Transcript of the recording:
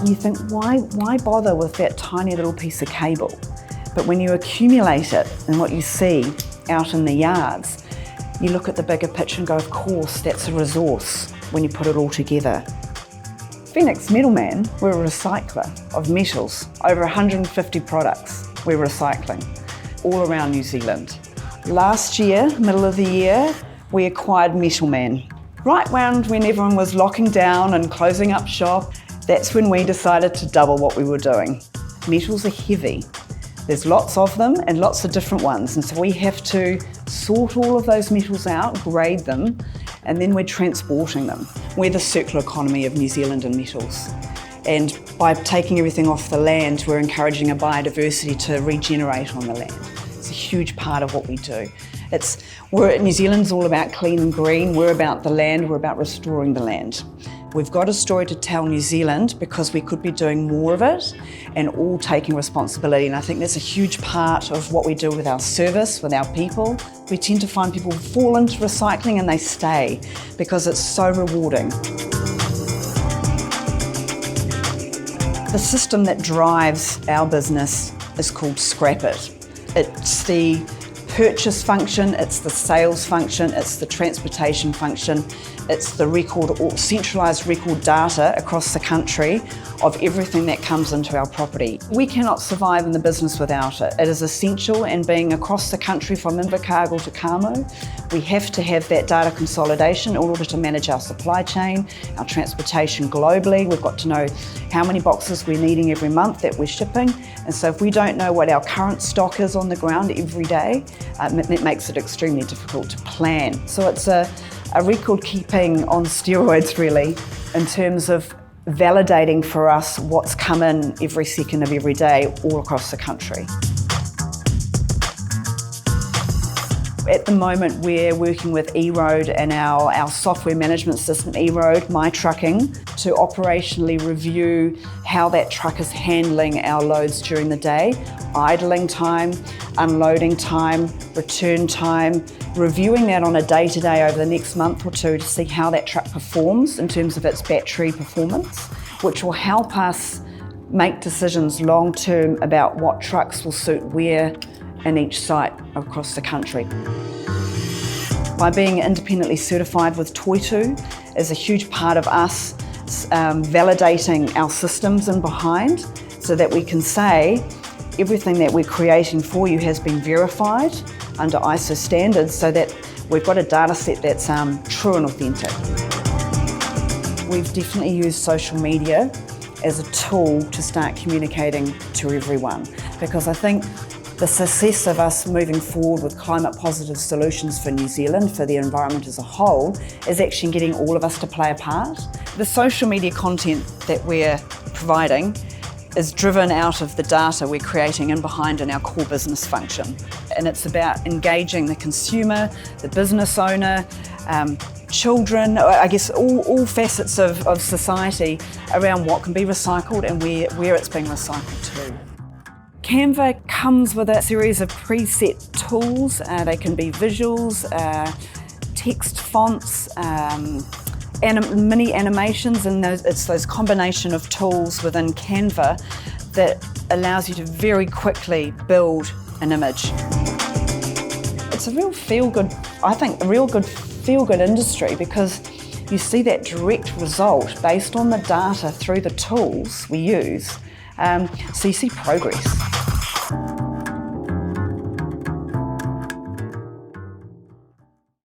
You think, why bother with that tiny little piece of cable? But when you accumulate it and what you see out in the yards, you look at the bigger picture and go, of course, that's a resource when you put it all together. Phoenix Metalman, we're a recycler of metals. Over 150 products we're recycling all around New Zealand. Last year, middle of the year, we acquired Metalman. Right round when everyone was locking down and closing up shop, that's when we decided to double what we were doing. Metals are heavy. There's lots of them and lots of different ones, and so we have to sort all of those metals out, grade them, and then we're transporting them. We're the circular economy of New Zealand and metals. And by taking everything off the land, we're encouraging a biodiversity to regenerate on the land. It's a huge part of what we do. New Zealand's all about clean and green. We're about the land, we're about restoring the land. We've got a story to tell New Zealand because we could be doing more of it and all taking responsibility. And I think that's a huge part of what we do with our service, with our people. We tend to find people fall into recycling and they stay because it's so rewarding. The system that drives our business is called ScrapIT. It's the purchase function, it's the sales function, it's the transportation function, it's the record or centralised record data across the country of everything that comes into our property. We cannot survive in the business without it. It is essential, and being across the country from Invercargill to Kamo, we have to have that data consolidation in order to manage our supply chain, our transportation globally. We've got to know how many boxes we're needing every month that we're shipping, and so if we don't know what our current stock is on the ground every day, it makes it extremely difficult to plan. So it's a record keeping on steroids really, in terms of validating for us what's come in every second of every day all across the country. At the moment we're working with EROAD and our software management system, EROAD MyTrucking, to operationally review how that truck is handling our loads during the day, idling time, unloading time, return time, reviewing that on a day-to-day over the next month or two to see how that truck performs in terms of its battery performance, which will help us make decisions long-term about what trucks will suit where in each site across the country. By being independently certified with Toitu is a huge part of us validating our systems in behind, so that we can say everything that we're creating for you has been verified under ISO standards, so that we've got a data set that's true and authentic. We've definitely used social media as a tool to start communicating to everyone, because I think the success of us moving forward with climate positive solutions for New Zealand, for the environment as a whole, is actually getting all of us to play a part. The social media content that we're providing is driven out of the data we're creating in behind in our core business function. And it's about engaging the consumer, the business owner, children, I guess all facets of society around what can be recycled and where it's being recycled to. Canva comes with a series of preset tools. They can be visuals, text fonts, mini animations, and it's those combination of tools within Canva that allows you to very quickly build an image. It's a real feel-good industry, because you see that direct result based on the data through the tools we use. So you see progress.